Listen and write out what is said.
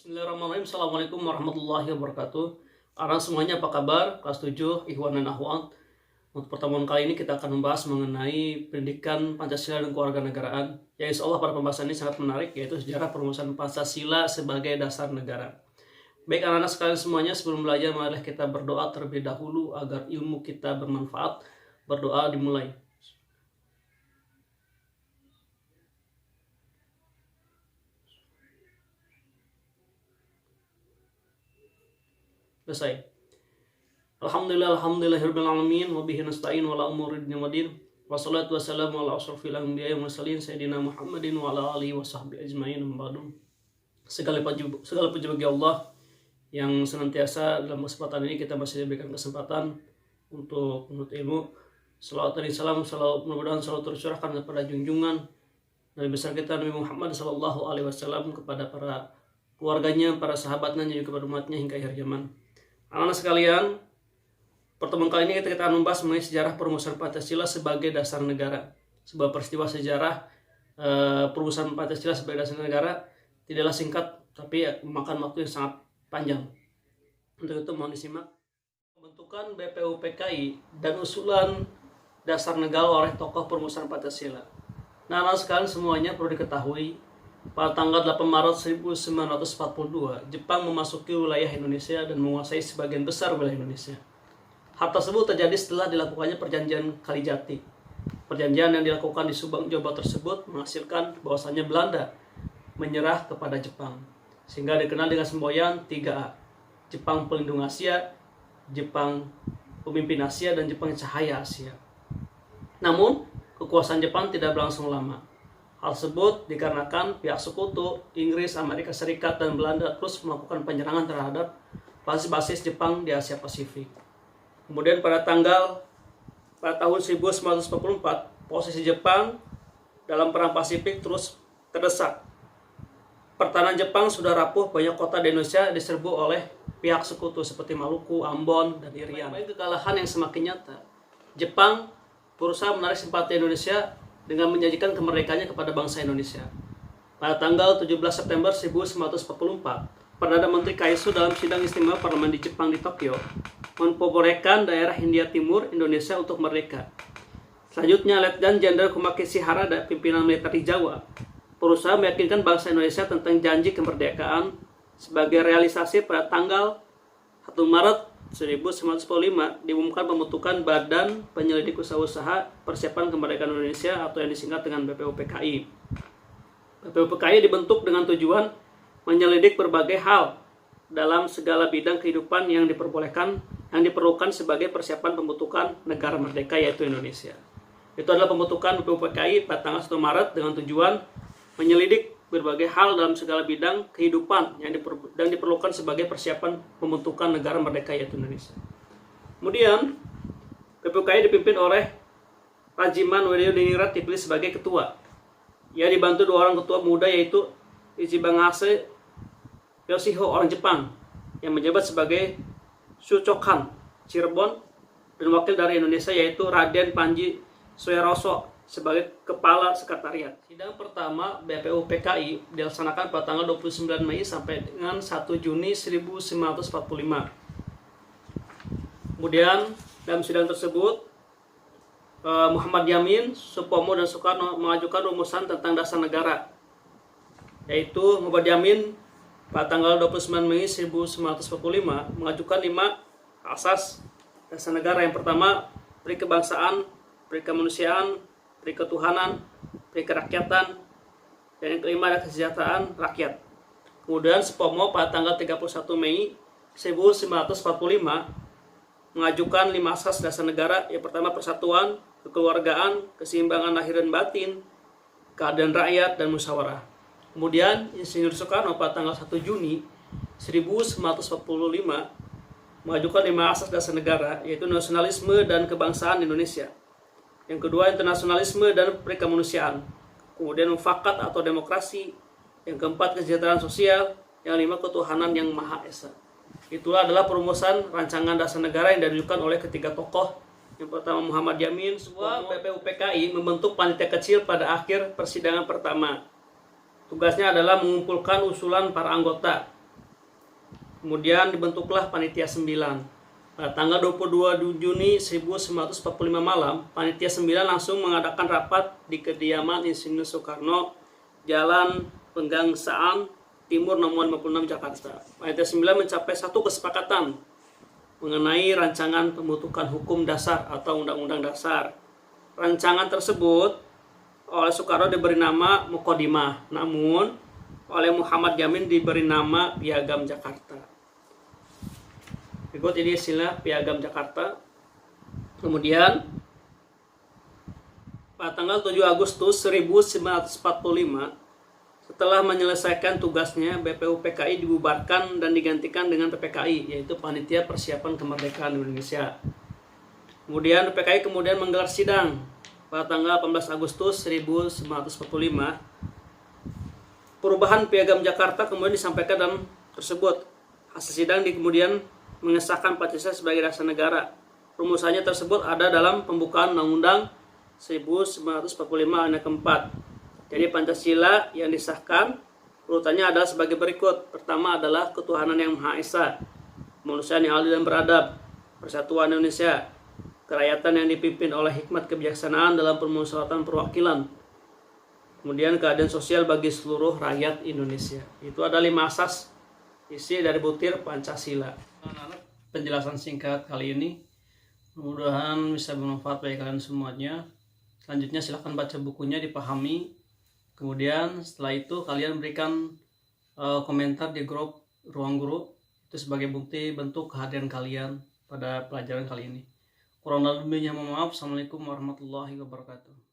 Bismillahirrahmanirrahim. Assalamualaikum warahmatullahi wabarakatuh. Arang semuanya, apa kabar? Kelas 7, Ikhwan dan Akhwat. Untuk pertemuan kali ini kita akan membahas mengenai pendidikan Pancasila dan kewarganegaraan. Ya, insya Allah pada pembahasan ini sangat menarik, yaitu sejarah perumusan Pancasila sebagai dasar negara. Baik anak-anak sekalian semuanya, sebelum belajar marilah kita berdoa terlebih dahulu agar ilmu kita bermanfaat. Berdoa dimulai. Selesai. Alhamdulillahirrahmanirrahim. Wabihi nasta'in wala umurid nimadin. Wassalatu wassalamu ala asrafil anbiya wa mursalin Sayyidina Muhammadin wa ala alihi wa sahbihi ajma'in. Segala puji bagi Allah yang senantiasa dalam kesempatan ini kita masih diberikan kesempatan untuk menuntut ilmu. Salawat dan salam mudah-mudahan selalu tercurahkan kepada junjungan Nabi besar kita Nabi Muhammad SAW, kepada para keluarganya, para sahabatnya, dan juga kepada umatnya hingga akhir zaman. Anak-anak sekalian, pertemuan kali ini kita akan membahas mengenai sejarah perumusan Pancasila sebagai dasar negara. Sebuah peristiwa sejarah perumusan Pancasila sebagai dasar negara tidaklah singkat, tapi memakan waktu yang sangat panjang. Untuk itu mohon disimak. Pembentukan BPUPKI dan usulan dasar negara oleh tokoh perumusan Pancasila. Nah, anak sekalian semuanya perlu diketahui, pada tanggal 8 Maret 1942, Jepang memasuki wilayah Indonesia dan menguasai sebagian besar wilayah Indonesia. Hal tersebut terjadi setelah dilakukannya perjanjian Kalijati. Perjanjian yang dilakukan di Subang, Jawa Barat tersebut menghasilkan bahwasannya Belanda menyerah kepada Jepang, sehingga dikenal dengan semboyan 3A: Jepang Pelindung Asia, Jepang Pemimpin Asia, dan Jepang Cahaya Asia. Namun, kekuasaan Jepang tidak berlangsung lama. Hal tersebut dikarenakan pihak sekutu Inggris, Amerika Serikat, dan Belanda terus melakukan penyerangan terhadap basis-basis Jepang di Asia Pasifik. Kemudian pada tahun 1944, posisi Jepang dalam perang Pasifik terus terdesak. Pertahanan Jepang sudah rapuh, banyak kota di Indonesia diserbu oleh pihak sekutu seperti Maluku, Ambon, dan Irian. Baik kekalahan yang semakin nyata, Jepang berusaha menarik simpati Indonesia dengan menjanjikan kemerdekaannya kepada bangsa Indonesia. Pada tanggal 17 September 1944, Perdana Menteri Kaiso dalam sidang istimewa parlemen di Jepang di Tokyo memperbolehkan daerah Hindia Timur Indonesia untuk merdeka. Selanjutnya, Letnan Jenderal Kumakishi Harada, pimpinan militer di Jawa, berusaha meyakinkan bangsa Indonesia tentang janji kemerdekaan sebagai realisasi pada tanggal 1 Maret 1945 diumumkan pembentukan Badan Penyelidik Usaha-Usaha Persiapan Kemerdekaan Indonesia atau yang disingkat dengan BPUPKI. BPUPKI dibentuk dengan tujuan menyelidik berbagai hal dalam segala bidang kehidupan yang diperlukan sebagai persiapan pembentukan negara merdeka, yaitu Indonesia. Itu adalah pembentukan BPUPKI pada tanggal 1 Maret dengan tujuan menyelidik berbagai hal dalam segala bidang kehidupan yang diperlukan sebagai persiapan pembentukan negara merdeka, yaitu Indonesia. Kemudian BPUPKI dipimpin oleh Rajiman Weddireningrat, dipilih sebagai ketua. Ia dibantu dua orang ketua muda, yaitu Ichibangase Yoshihiko, orang Jepang, yang menjabat sebagai Shuchokan Cirebon, dan wakil dari Indonesia yaitu Raden Panji Sueroso sebagai kepala sekretariat. Sidang pertama BPUPKI dilaksanakan pada tanggal 29 Mei sampai dengan 1 Juni 1945. Kemudian dalam sidang tersebut Muhammad Yamin, Supomo, dan Soekarno mengajukan rumusan tentang dasar negara, yaitu Muhammad Yamin pada tanggal 29 Mei 1945 mengajukan 5 asas dasar negara. Yang pertama, peri kebangsaan, peri kemanusiaan, peri ketuhanan, peri kerakyatan, dan yang kelima adalah kesejahteraan rakyat. Kemudian Supomo pada tanggal 31 Mei 1945 mengajukan 5 asas dasar negara. Yang pertama, persatuan, kekeluargaan, keseimbangan lahir dan batin, keadilan rakyat, dan musyawarah. Kemudian Insinyur Soekarno pada tanggal 1 Juni 1945 mengajukan 5 asas dasar negara, yaitu nasionalisme dan kebangsaan Indonesia. Yang kedua, internasionalisme dan perikemanusiaan. Kemudian mufakat atau demokrasi. Yang keempat, kesejahteraan sosial. Yang lima, ketuhanan yang Maha Esa. Itulah adalah perumusan rancangan dasar negara yang diajukan oleh ketiga tokoh. Yang pertama Muhammad Yamin. Sebuah BPUPKI membentuk panitia kecil pada akhir persidangan pertama. Tugasnya adalah mengumpulkan usulan para anggota Kemudian dibentuklah Panitia 9. Pada tanggal 22 Juni 1945 malam, Panitia 9 langsung mengadakan rapat di kediaman Insinyur Soekarno, Jalan Pegangsaan Timur nomor 56 Jakarta. Panitia 9 mencapai satu kesepakatan mengenai rancangan pembentukan hukum dasar atau undang-undang dasar. Rancangan tersebut oleh Soekarno diberi nama Muqaddimah, namun oleh Muhammad Yamin diberi nama Piagam Jakarta. Berikut ini istilah Piagam Jakarta. Kemudian pada tanggal 7 Agustus 1945, setelah menyelesaikan tugasnya, BPUPKI dibubarkan dan digantikan dengan PPKI, yaitu Panitia Persiapan Kemerdekaan Indonesia. Kemudian PPKI kemudian menggelar sidang pada tanggal 18 Agustus 1945. Perubahan Piagam Jakarta kemudian disampaikan dalam tersebut. Hasil sidang kemudian mengesahkan Pancasila sebagai dasar negara. Rumusannya tersebut ada dalam pembukaan Undang-Undang 1945 ayat keempat. Jadi Pancasila yang disahkan urutannya adalah sebagai berikut. Pertama adalah ketuhanan yang Maha Esa, kemanusiaan yang adil dan beradab, persatuan Indonesia, kerakyatan yang dipimpin oleh hikmat kebijaksanaan dalam permusyawaratan perwakilan, kemudian keadilan sosial bagi seluruh rakyat Indonesia. Itu ada 5 asas isi dari butir Pancasila. Penjelasan singkat kali ini mudah-mudahan bisa bermanfaat bagi kalian semuanya. Selanjutnya silahkan baca bukunya, dipahami. Kemudian setelah itu kalian berikan komentar di grup Ruang Guru. Itu sebagai bukti bentuk kehadiran kalian pada pelajaran kali ini. Kurang lebihnya mohon maaf. Assalamualaikum warahmatullahi wabarakatuh.